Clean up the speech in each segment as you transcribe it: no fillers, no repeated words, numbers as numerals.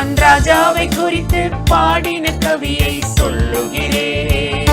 நான் ராஜாவை குறித்து பாடின கவியை சொல்லுகிறேன்.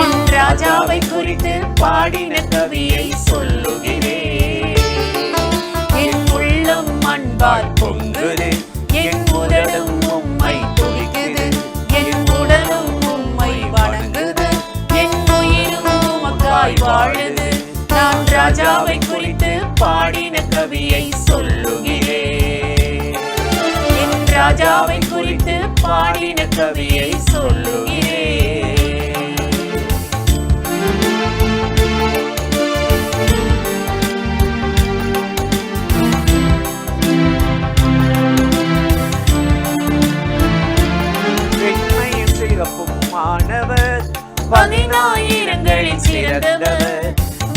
என் ராஜாவை குறித்து பாடின கவியை சொல்லுகிறேன். என் உள்ளம் அன்பால் பொங்குது, என் உதடும் உம்மை துதிக்குது, என் உடலும் உம்மை வணங்குது, என் உயிரும் உமக்காய் வாழுது. நான் ராஜாவை குறித்து பாடின கவியை சொல்லுகிறேன். என் ராஜாவை குறித்து பாடின கவியை சொல்லுகிறேன். வெண்மையும் சிறப்பும் மாணவர், 10,000ங்களில் சிறந்தவர்.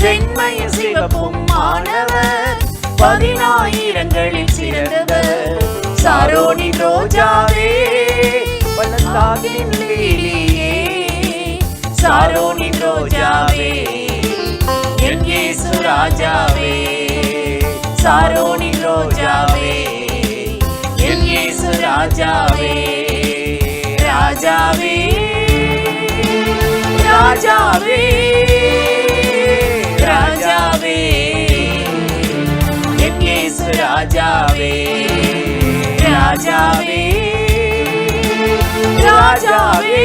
வெண்மையும் சிவப்பும் மாணவர், 10,000ங்களில் சிறந்தவர். சாரோனின் ரோஜாவே, பள்ளத்தாக்கின் லீலியே, சாரோனின் ரோஜாவே, என் இயேசு ராஜாவே. சாரோனின் ரோஜாவே, என் இயேசு ராஜாவே. ராஜாவே, ராஜாவே, ராஜாவே, என் இயேசு ராஜாவே. ராஜாவே, ராஜாவே,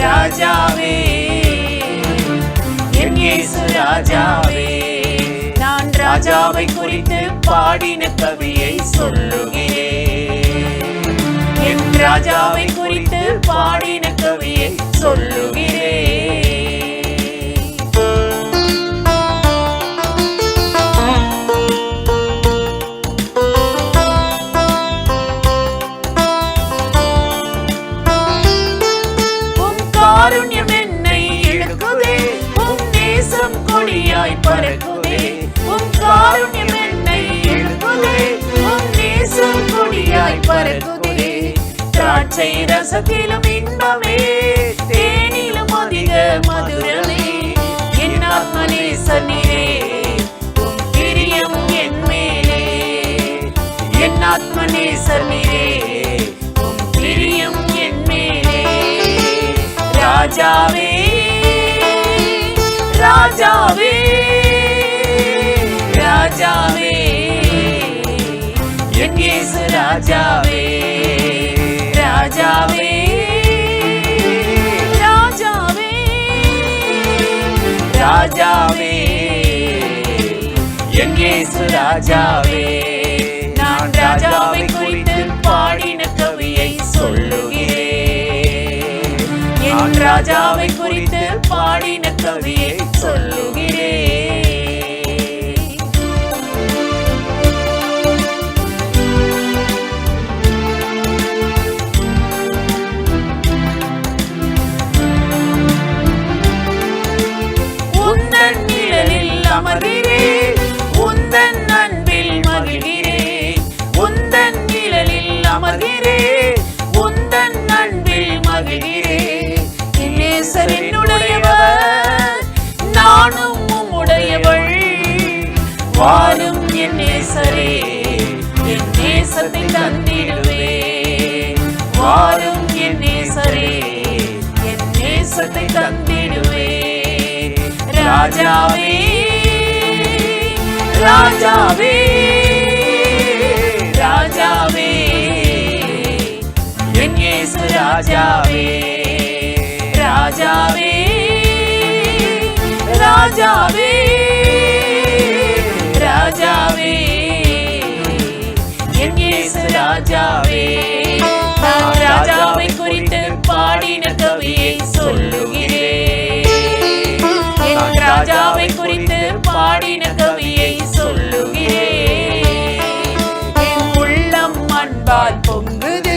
ராஜாவே, என் இயேசு ராஜாவே. நான் ராஜாவை குறித்து பாடின கவியை சொல்லுகிறேன். என் ராஜாவை குறித்து பாடின கவியை சொல்லுகிறேன். காருண்யம் என்னை இழுக்குதே, உம் நேசம் கொடியாய் பறக்குதே. உம் காருண்யம் என்னை இழுக்குதே, உம் நேசம் கொடியாய் பறக்குதே. திராட்சை ரசத்திலும் இன்பமே, தேனிலும் அதிக மதுரமே. என் ஆத்ம நேசனீரே, உம் பிரியம் என் மேலே. என் ஆத்ம நேசனீரே, உம் பிரியம் என் மேலே. ராஜாவே, ராஜாவே, ராஜாவே, என் இயேசு ராஜாவே. ராஜாவே, ராஜாவே, ராஜாவே, என் இயேசு ராஜாவே. நான் ராஜாவை குறித்து பாடின கவியை சொல்லுகிறேன். என் ராஜாவை குறித்து பாடின கவியை சொல்லுகிறேன். உந்தன் நிழலில் அமர்கிறேன், உந்தன் அன்பில் மகிழ்கிறேன். உந்தன் நிழலில் அமர்கிறேன், உந்தன் அன்பில் மகிழ்கிறேன். என் நேசர் என்னுடையவர், நானும் உம்முடையவள். வாரும் என் நேசரே, என் நேசத்தை தந்திடுவேன். வாரும் என் நேசரே, என் நேசத்தை தந்திடுவேன். ராஜாவே, ராஜாவே, ராஜாவே, என் இயேசு ராஜாவே. ராஜாவே, ராஜாவே, ராஜாவே, என் இயேசு ராஜாவே. நான் ராஜாவை குறித்து பாடின கவியை சொல்லுகிறேன். என் ராஜாவை குறித்து பாடின கவியை சொல்லுகிறேன். என் உள்ளம் அன்பால் பொங்குது,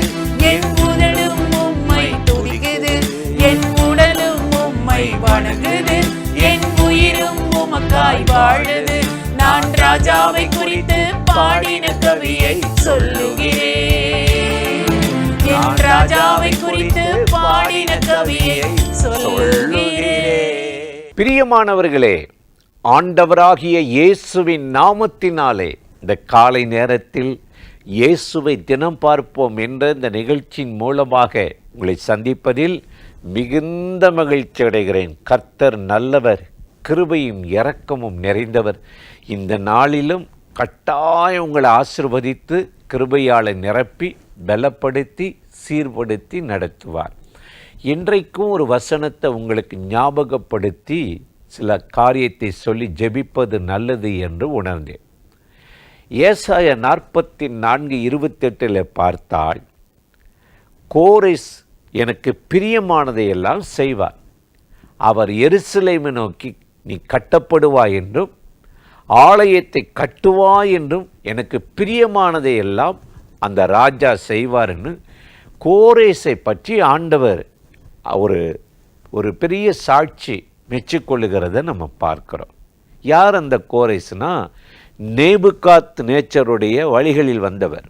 என் உதடும் உம்மை துதிக்குது, என் உடலும் உம்மை வணங்குது, என் உயிரும் உமக்காய் வாழுது. நான் ராஜாவை குறித்து பாடின கவியை சொல்லுகிறேன். என் ராஜாவை குறித்து பாடின கவியை சொல்லுகிறேன். பிரியமானவர்களே, ஆண்டவராகிய இயேசுவின் நாமத்தினாலே இந்த காலை நேரத்தில் இயேசுவை தினம் பார்ப்போம் என்ற இந்த நிகழ்ச்சியின் மூலமாக உங்களை சந்திப்பதில் மிகுந்த மகிழ்ச்சி அடைகிறேன். கர்த்தர் நல்லவர், கிருபையும் இரக்கமும் நிறைந்தவர். இந்த நாளிலும் கட்டாயம் உங்களை ஆசீர்வதித்து கிருபையால் நிரப்பி பலப்படுத்தி சீர்படுத்தி நடத்துவார். இன்றைக்கும் ஒரு வசனத்தை உங்களுக்கு ஞாபகப்படுத்தி சில காரியத்தை சொல்லி ஜெபிப்பது நல்லது என்று உணர்ந்தேன். ஏசாயா 44:28 பார்த்தால், கோரேஸ் எனக்கு பிரியமானதையெல்லாம் செய்வார். அவர் எருசலேமை நோக்கி நீ கட்டப்படுவாய் என்றும் ஆலயத்தை கட்டுவாய் என்றும் எனக்கு பிரியமானதையெல்லாம் அந்த ராஜா செய்வார் என்று கோரேஸை பற்றி ஆண்டவர் ஒரு பெரிய சாட்சி மெச்சிக்கொள்ளுகிறத நம்ம பார்க்கிறோம். யார் அந்த கோரேஸ்னா, நேபுகாத் நேச்சருடைய வழிகளில் வந்தவர்.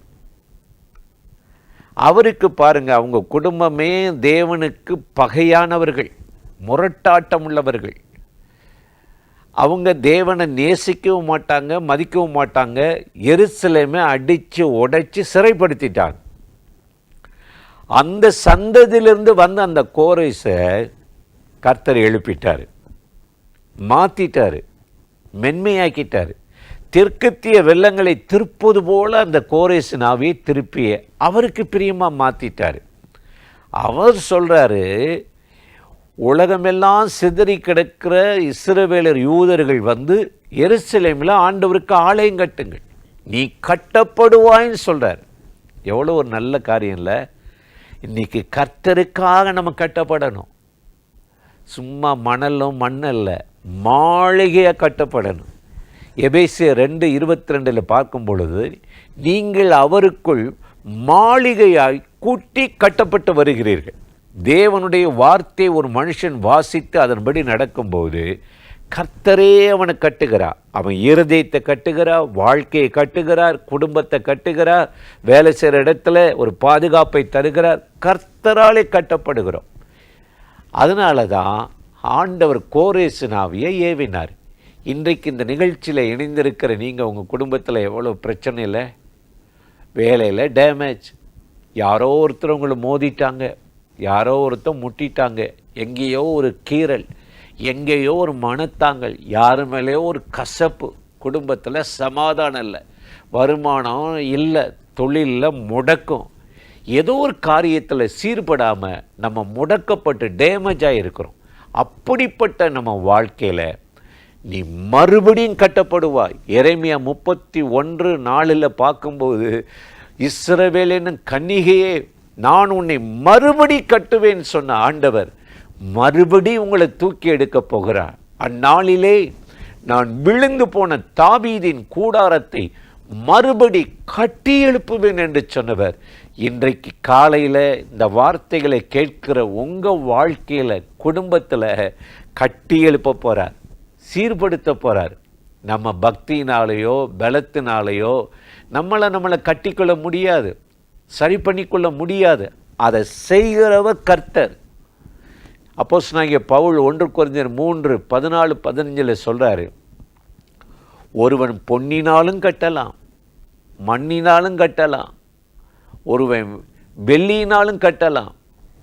அவருக்கு பாருங்க, அவங்க குடும்பமே தேவனுக்கு பகையானவர்கள், முரட்டாட்டம் உள்ளவர்கள். அவங்க தேவனை நேசிக்கவும் மாட்டாங்க, மதிக்கவும் மாட்டாங்க. எருசலேமை அடித்து உடைச்சி சிறைப்படுத்திட்டாங்க. அந்த சந்ததியிலிருந்து வந்த அந்த கோரேஸை கர்த்தர் எழுப்பிட்டார், மாற்றிட்டார், மென்மையாக்கிட்டார். தெற்கத்திய வெள்ளங்களை திருப்பது போல அந்த கோரேசின் ஆவியை திருப்பிய அவருக்கு பிரியமாக மாற்றிட்டார். அவர் சொல்கிறாரு, உலகமெல்லாம் சிதறி கிடக்கிற இஸ்ரவேலர் யூதர்கள் வந்து எருசலேமில் ஆண்டவருக்கு ஆலயம் கட்டுங்கள், நீ கட்டப்படுவாயின்னு சொல்கிறார். எவ்வளோ ஒரு நல்ல காரியம் இல்லை? இன்றைக்கி கர்த்தருக்காக நம்ம கட்டப்படணும். சும்மா மணலும் மண்ணல்ல, மாளிகையாக கட்டப்படணும். எபேசியர் 2:22 பார்க்கும் பொழுது, நீங்கள் அவருக்குள் மாளிகையாய் கூட்டி கட்டப்பட்டு வருகிறீர்கள். தேவனுடைய வார்த்தை ஒரு மனுஷன் வாசித்து அதன்படி நடக்கும்போது கர்த்தரே அவனை கட்டுகிறார். அவன் இருதயத்தை கட்டுகிறார், வாழ்க்கையை கட்டுகிறார், குடும்பத்தை கட்டுகிறார், வேலை செய்கிற இடத்துல ஒரு பாதுகாப்பை தருகிறார். கர்த்தராலே கட்டப்படுகிறோம். அதனால தான் ஆண்டவர் கோரேசின் ஆவியை ஏவினார். இன்றைக்கு இந்த நிகழ்ச்சியில் இணைந்திருக்கிற நீங்கள், உங்கள் குடும்பத்தில் எவ்வளோ பிரச்சனை இல்லை, வேலையில் டேமேஜ், யாரோ ஒருத்தர் உங்களை மோதிட்டாங்க, யாரோ ஒருத்தர் முட்டிட்டாங்க, எங்கேயோ ஒரு கீறல், எங்கேயோ ஒரு மனத்தாங்கல், யாரு மேலேயோ ஒரு கசப்பு, குடும்பத்தில் சமாதானம் இல்லை, வருமானம் இல்லை, தொழிலில் முடக்கம், ஏதோ ஒரு காரியத்தில் சீர்படாமல் நம்ம முடக்கப்பட்டு டேமேஜாக இருக்கிறோம். அப்படிப்பட்ட நம்ம வாழ்க்கையில் நீ மறுபடியும் கட்டப்படுவாய். எரேமியா 31:4 பார்க்கும்போது, இஸ்ரவேலின் கன்னிகையே, நான் உன்னை மறுபடி கட்டுவேன் சொன்ன ஆண்டவர் மறுபடி உங்களை தூக்கி எடுக்க போகிறார். அந்நாளிலே நான் விழுந்து போன தாவீதின் கூடாரத்தை மறுபடி கட்டி எழுப்புவேன் என்று சொன்னவர் இன்றைக்கு காலையில் இந்த வார்த்தைகளை கேட்கிற உங்கள் வாழ்க்கையில், குடும்பத்தில் கட்டி எழுப்ப போகிறார், சீர்படுத்த போகிறார். நம்ம பக்தியினாலேயோ பலத்தினாலேயோ நம்மளை கட்டிக்கொள்ள முடியாது, சரி பண்ணிக்கொள்ள முடியாது. அதை செய்கிறவர் கர்த்தர். அப்போஸ்தலனாகிய பவுல் 1 கொரிந்தியர் 3:14-15 சொல்கிறாரு, ஒருவன் பொன்னினாலும் கட்டலாம், மண்ணினாலும் கட்டலாம், ஒருவன் வெள்ளியினாலும் கட்டலாம்,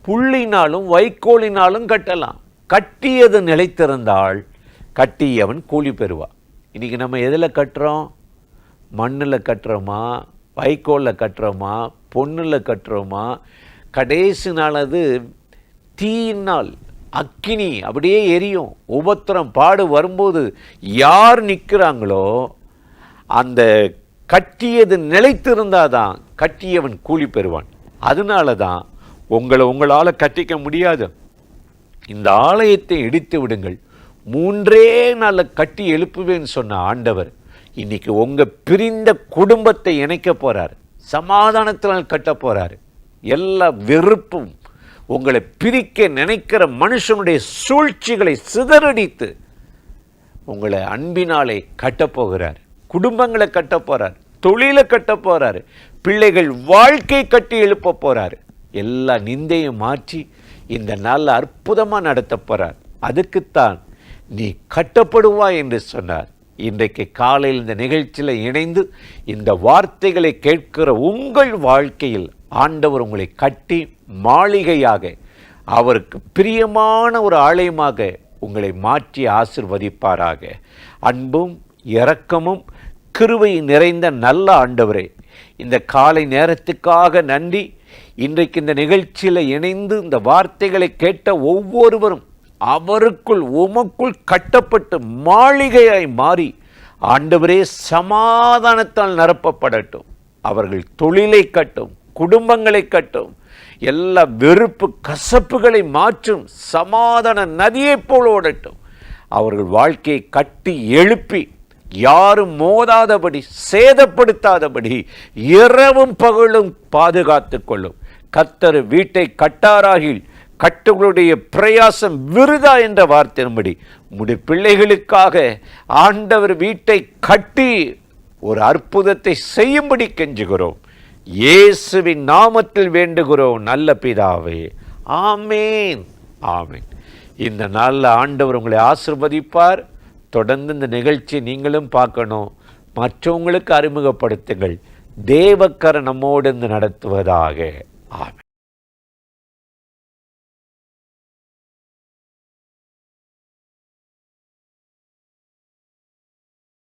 புள்ளினாலும் வைக்கோலினாலும் கட்டலாம். கட்டியது நிலைத்திருந்தால் கட்டியவன் கூலி பெறுவான். இன்றைக்கி நம்ம எதில் கட்டுறோம்? மண்ணில் கட்டுறோமா, வைக்கோலில் கட்டுறோமா, பொண்ணில் கட்டுறோமா? கடைசி நாளது தீயினால் அக்கினி அப்படியே எரியும். உபத்திரம் பாடு வரும்போது யார் நிற்கிறாங்களோ அந்த கட்டியது நிலைத்திருந்தாதான் கட்டியவன் கூலி பெறுவான். அதனால தான் உங்களால் கட்டிக்க முடியாது. இந்த ஆலயத்தை இடித்து விடுங்கள், 3 நாளில் கட்டி எழுப்புவேன்னு சொன்ன ஆண்டவர் இன்னைக்கு உங்கள் பிரிந்த குடும்பத்தை இணைக்க போகிறார், சமாதானத்தினால் கட்ட போகிறார். எல்லா வெறுப்பும், உங்களை பிரிக்க நினைக்கிற மனுஷனுடைய சூழ்ச்சிகளை சிதறடித்து உங்களை அன்பினாலே கட்டப்போகிறார். குடும்பங்களை கட்ட போகிறார், தொழிலை கட்ட போகிறார், பிள்ளைகள் வாழ்க்கை கட்டி எழுப்ப போகிறார். எல்லா நிந்தையும் மாற்றி இந்த நாளில் அற்புதமாக நடத்த போகிறார். அதுக்குத்தான் நீ கட்டப்படுவாய் என்று சொன்னார். இன்றைக்கு காலையில் இந்த நிகழ்ச்சியில் இணைந்து இந்த வார்த்தைகளை கேட்கிற உங்கள் வாழ்க்கையில் ஆண்டவர் உங்களை கட்டி மாளிகையாக, அவருக்கு பிரியமான ஒரு ஆலயமாக உங்களை மாற்றி ஆசீர்வதிப்பாராக. அன்பும் இரக்கமும் கிருபை நிறைந்த நல்ல ஆண்டவரே, இந்த காலை நேரத்துக்காக நன்றி. இன்றைக்கு இந்த நிகழ்ச்சியில் இணைந்து இந்த வார்த்தைகளை கேட்ட ஒவ்வொருவரும் அவருக்குள் உமக்குள் கட்டப்பட்டு மாளிகையாய் மாறி ஆண்டவரே சமாதானத்தால் நிரப்பப்படட்டும். அவர்கள் தொழிலை கட்டும், குடும்பங்களை கட்டும், எல்லா வெறுப்பு கசப்புகளை மாற்றும் சமாதான நதியைப் போல் ஓடட்டும். அவர்கள் வாழ்க்கையை கட்டி எழுப்பி யாரும் மோதாதபடி, சேதப்படுத்தாதபடி இரவும் பகலும் பாதுகாத்து கொள்ளும். கர்த்தர் வீட்டை கட்டாராகில் கட்டுகளுடைய பிரயாசம் விருதா என்ற வார்த்தையின்படி உம்முடைய பிள்ளைகளுக்காக ஆண்டவர் வீட்டை கட்டி ஒரு அற்புதத்தை செய்யும்படி கெஞ்சுகிறோம். இயேசுவின் நாமத்தில் வேண்டுகிறோம் நல்ல பிதாவே, ஆமேன், ஆமேன். இந்த நாளில் ஆண்டவர் உங்களை ஆசீர்வதிப்பார். தொடர்ந்து இந்த நிகழ்ச்சி நீங்களும் பார்க்கணும், மற்றவங்களுக்கு அறிமுகப்படுத்துங்கள். தேவக்கரம் நம்மோடு நடத்துவதாக. ஆமென்.